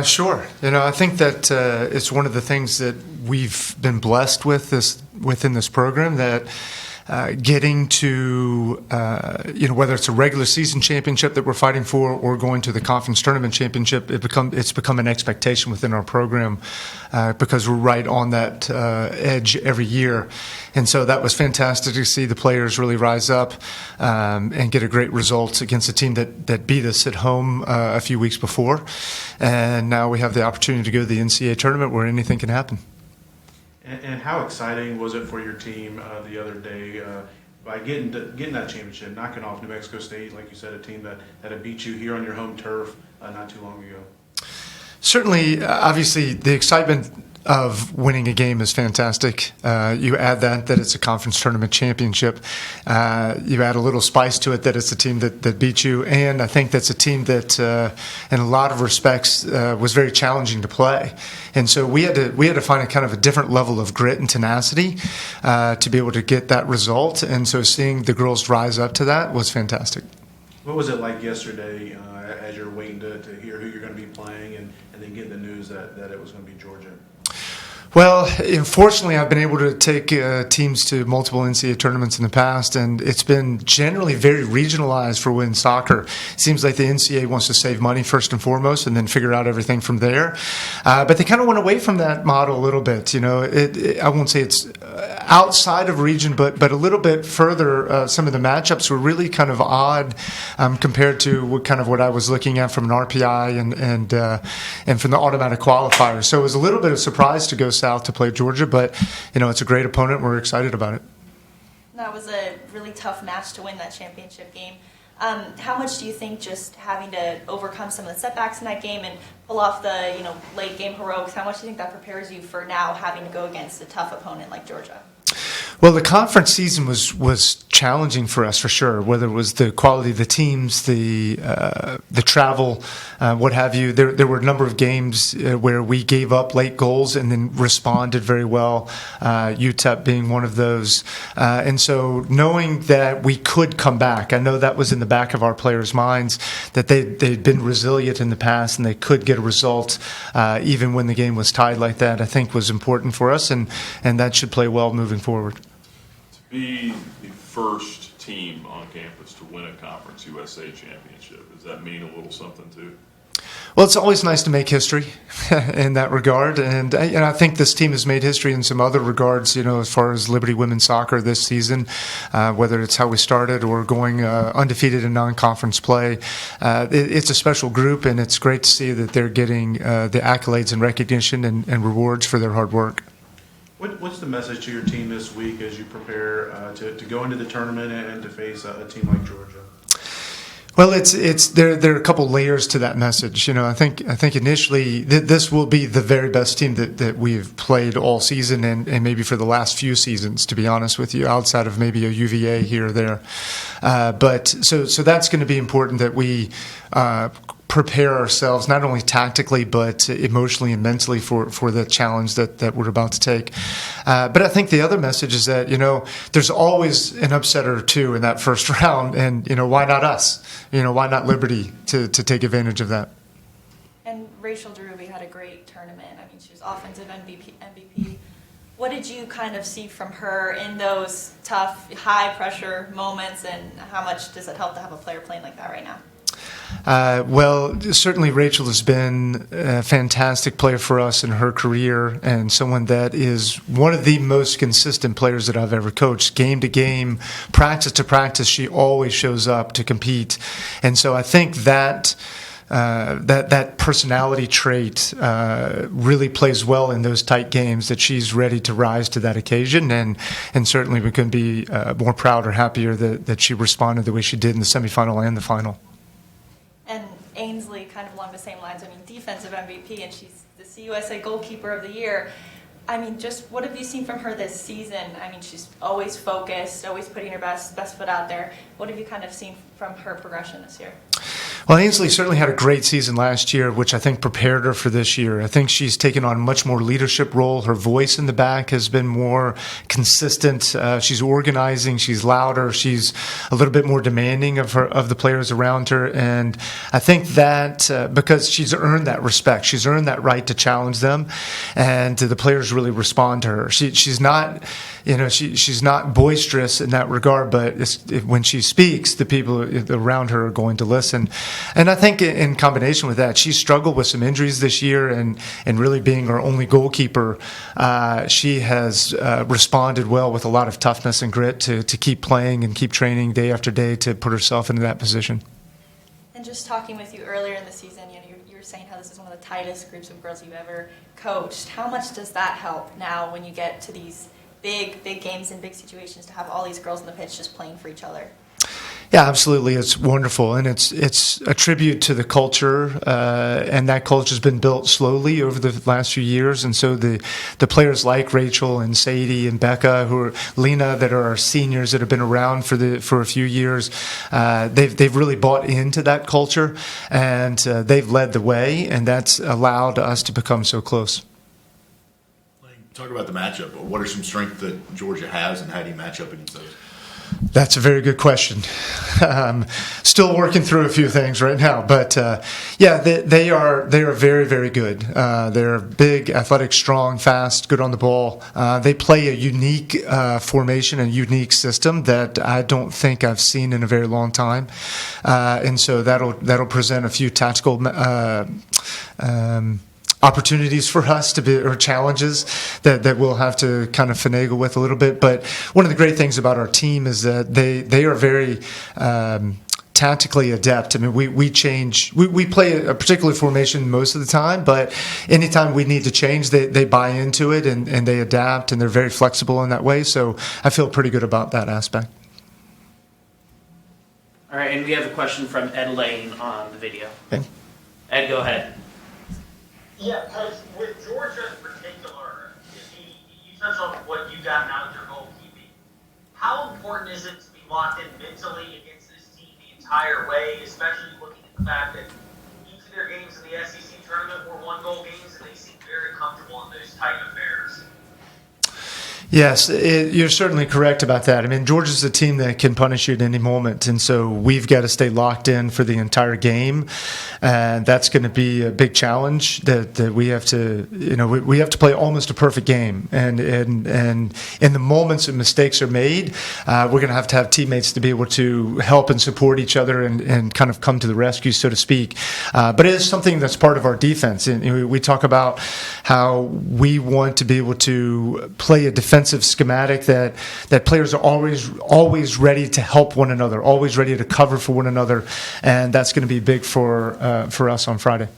Sure. I think that it's one of the things that we've been blessed with within this program, that getting to, whether it's a regular season championship that we're fighting for or going to the conference tournament championship, it's become an expectation within our program because we're right on that edge every year. And so that was fantastic to see the players really rise up and get a great result against a team that beat us at home a few weeks before. And now we have the opportunity to go to the NCAA tournament where anything can happen. And how exciting was it for your team the other day by getting that championship, knocking off New Mexico State, like you said, a team that had beat you here on your home turf not too long ago? Certainly, obviously, the excitement of winning a game is fantastic. You add that it's a conference tournament championship. You add a little spice to it that it's a team that beat you. And I think that's a team that, in a lot of respects, was very challenging to play. And so we had to find a kind of a different level of grit and tenacity to be able to get that result. And so seeing the girls rise up to that was fantastic. What was it like yesterday as you're waiting to hear who you're going to be playing and then getting the news that it was going to be Georgia? Well, fortunately, I've been able to take teams to multiple NCAA tournaments in the past, and it's been generally very regionalized for women's soccer. It seems like the NCAA wants to save money first and foremost and then figure out everything from there. But they kind of went away from that model a little bit. I won't say it's outside of region, but a little bit further. Some of the matchups were really kind of odd compared to what I was looking at from an RPI and from the automatic qualifier. So it was a little bit of a surprise to go south to play Georgia, but it's a great opponent. We're excited about it. That was a really tough match to win that championship game. How much do you think just having to overcome some of the setbacks in that game and pull off the late game heroics, how much do you think that prepares you for now having to go against a tough opponent like Georgia? Well, the conference season was challenging for us for sure. Whether it was the quality of the teams, the travel, what have you. There were a number of games where we gave up late goals and then responded very well. UTEP being one of those, and so knowing that we could come back, I know that was in the back of our players' minds, that they'd been resilient in the past and they could get a result even when the game was tied like that. I think was important for us, and that should play well moving forward. To be the first team on campus to win a Conference USA championship, does that mean a little something too? Well, it's always nice to make history in that regard, and I think this team has made history in some other regards, as far as Liberty women's soccer this season, whether it's how we started or going undefeated in non-conference play. It's a special group, and it's great to see that they're getting the accolades and recognition and rewards for their hard work. What's the message to your team this week as you prepare to go into the tournament and to face a team like Georgia? Well, there are a couple layers to that message. I think initially this will be the very best team that we've played all season and maybe for the last few seasons, to be honest with you, outside of maybe a UVA here or there. But so that's going to be important that we prepare ourselves not only tactically but emotionally and mentally for the challenge that we're about to take. But I think the other message is that there's always an upset or two in that first round, and why not us? Why not Liberty to take advantage of that? And Rachel Deruby had a great tournament. I mean, she was offensive MVP. What did you kind of see from her in those tough, high-pressure moments, and how much does it help to have a player playing like that right now? Well, certainly Rachel has been a fantastic player for us in her career, and someone that is one of the most consistent players that I've ever coached. Game to game, practice to practice, she always shows up to compete. And so I think that personality trait really plays well in those tight games, that she's ready to rise to that occasion, and certainly we couldn't be more proud or happier that she responded the way she did in the semifinal and the final. And Ainsley, kind of along the same lines, defensive MVP, and she's the CUSA goalkeeper of the year. Just what have you seen from her this season? She's always focused, always putting her best foot out there. What have you kind of seen from her progression this year? Well, Ainsley certainly had a great season last year, which I think prepared her for this year. I think she's taken on a much more leadership role. Her voice in the back has been more consistent. She's organizing. She's louder. She's a little bit more demanding of the players around her. And I think that because she's earned that respect, she's earned that right to challenge them, and the players really respond to her. She's not, she's not boisterous in that regard, but when she speaks, the people around her are going to listen. And I think in combination with that, she struggled with some injuries this year, and really being our only goalkeeper, she has responded well with a lot of toughness and grit to keep playing and keep training day after day to put herself into that position. And just talking with you earlier in the season, you were saying how this is one of the tightest groups of girls you've ever coached. How much does that help now when you get to these big games and big situations to have all these girls on the pitch just playing for each other? Yeah, absolutely. It's wonderful, and it's a tribute to the culture, and that culture has been built slowly over the last few years. And so the players like Rachel and Sadie and Becca, who are Lena, that are our seniors that have been around for a few years, they've really bought into that culture, and they've led the way, and that's allowed us to become so close. Talk about the matchup. What are some strengths that Georgia has, and how do you match up against those? That's a very good question. Still working through a few things right now, but yeah, they are very, very good. They're big, athletic, strong, fast, good on the ball. They play a unique formation and unique system that I don't think I've seen in a very long time, and so that'll present a few tactical opportunities for us or challenges that we'll have to kind of finagle with a little bit. But one of the great things about our team is that they are very tactically adept. I mean, we play a particular formation most of the time, but anytime we need to change, they buy into it and they adapt, and they're very flexible in that way. So I feel pretty good about that aspect. All right, and we have a question from Ed Lane on the video. Okay. Ed, go ahead. Yeah, Coach, with Georgia in particular, you touched on what you got out of your goalkeeping. How important is it to be locked in mentally against this team the entire way, especially looking at the fact that each of their games in the SEC tournament were one-goal games, and they seem very comfortable in those tight affairs? Yes, you're certainly correct about that. I mean, Georgia's a team that can punish you at any moment, and so we've got to stay locked in for the entire game, and that's going to be a big challenge that we have to, we have to play almost a perfect game, and in the moments that mistakes are made, we're going to have teammates to be able to help and support each other and kind of come to the rescue, so to speak. But it is something that's part of our defense, and we talk about how we want to be able to play a defensive schematic that players are always ready to help one another, always ready to cover for one another, and that's going to be big for us on Friday.